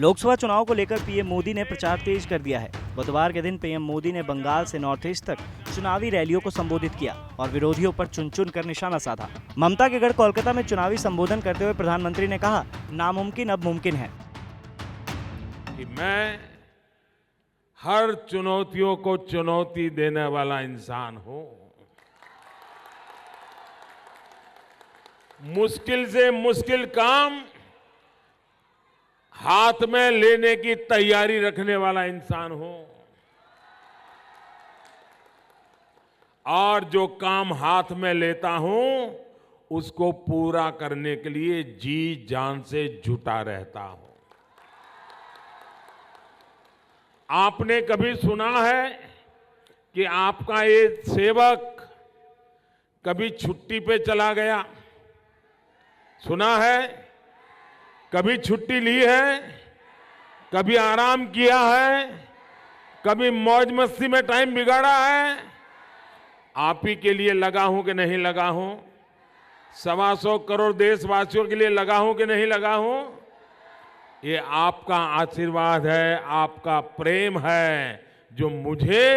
लोकसभा चुनाव को लेकर पीएम मोदी ने प्रचार तेज कर दिया है। बुधवार के दिन पीएम मोदी ने बंगाल से नॉर्थ ईस्ट तक चुनावी रैलियों को संबोधित किया और विरोधियों पर चुन चुन कर निशाना साधा। ममता के गढ़ कोलकाता में चुनावी संबोधन करते हुए प्रधानमंत्री ने कहा, नामुमकिन अब मुमकिन है कि मैं हर चुनौतियों को चुनौती देने वाला इंसान हूं। मुश्किल से मुश्किल काम हाथ में लेने की तैयारी रखने वाला इंसान हूं और जो काम हाथ में लेता हूं उसको पूरा करने के लिए जी जान से जुटा रहता हूं। आपने कभी सुना है कि आपका ये सेवक कभी छुट्टी पे चला गया? सुना है? कभी छुट्टी ली है? कभी आराम किया है? कभी मौज मस्ती में टाइम बिगाड़ा है? आप ही के लिए लगा हूं कि नहीं लगा हूं? 125 करोड़ देशवासियों के लिए लगा हूं कि नहीं लगा हूं? ये आपका आशीर्वाद है, आपका प्रेम है जो मुझे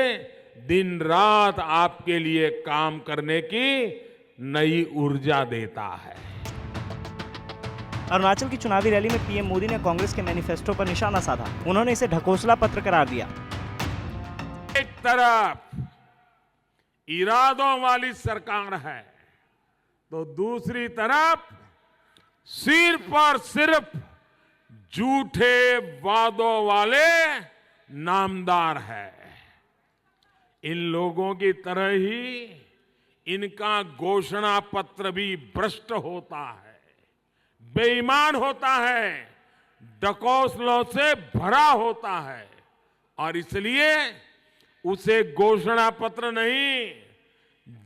दिन रात आपके लिए काम करने की नई ऊर्जा देता है। अरुणाचल की चुनावी रैली में पीएम मोदी ने कांग्रेस के मैनिफेस्टो पर निशाना साधा। उन्होंने इसे ढकोसला पत्र करार दिया। एक तरफ इरादों वाली सरकार है तो दूसरी तरफ सिर्फ और सिर्फ झूठे वादों वाले नामदार है। इन लोगों की तरह ही इनका घोषणा पत्र भी भ्रष्ट होता है, बेईमान होता है, डकौसलों से भरा होता है और इसलिए उसे घोषणा पत्र नहीं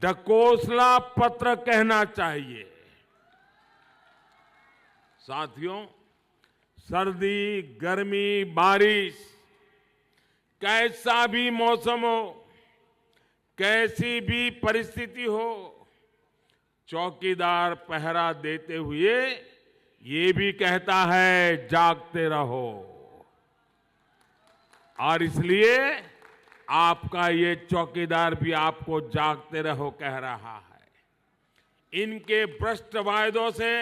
डकोसला पत्र कहना चाहिए। साथियों, सर्दी, गर्मी, बारिश, कैसा भी मौसम हो, कैसी भी परिस्थिति हो, चौकीदार पहरा देते हुए ये भी कहता है जागते रहो। और इसलिए आपका ये चौकीदार भी आपको जागते रहो कह रहा है। इनके भ्रष्ट वायदों से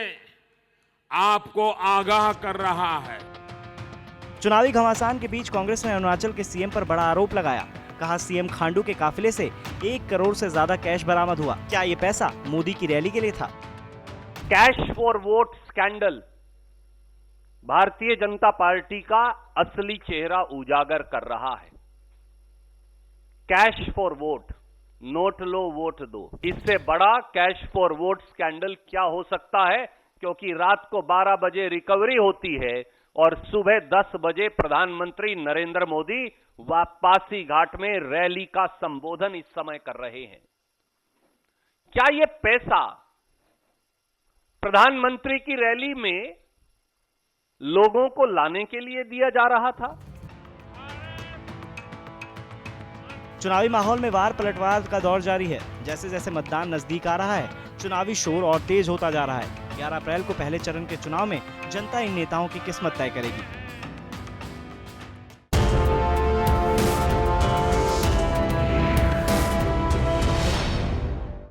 आपको आगाह कर रहा है। चुनावी घमासान के बीच कांग्रेस ने अरुणाचल के सीएम पर बड़ा आरोप लगाया। कहा, सीएम खांडू के काफिले से 1 करोड़ से ज्यादा कैश बरामद हुआ। क्या ये पैसा मोदी की रैली के लिए था? Cash for vote scandal Bharatiya Janata party का असली चेहरा उजागर कर रहा है। Cash for vote, note low vote दो, इससे बड़ा कैश फॉर वोट स्कैंडल क्या हो सकता है? क्योंकि रात को 12 बजे रिकवरी होती है और सुबह 10 बजे प्रधानमंत्री नरेंद्र मोदी वापसी घाट में रैली का संबोधन इस समय कर रहे हैं। क्या ये पैसा प्रधानमंत्री की रैली में लोगों को लाने के लिए दिया जा रहा था? चुनावी माहौल में वार पलटवार का दौर जारी है। जैसे जैसे मतदान नजदीक आ रहा है, चुनावी शोर और तेज होता जा रहा है। 11 अप्रैल को पहले चरण के चुनाव में जनता इन नेताओं की किस्मत तय करेगी।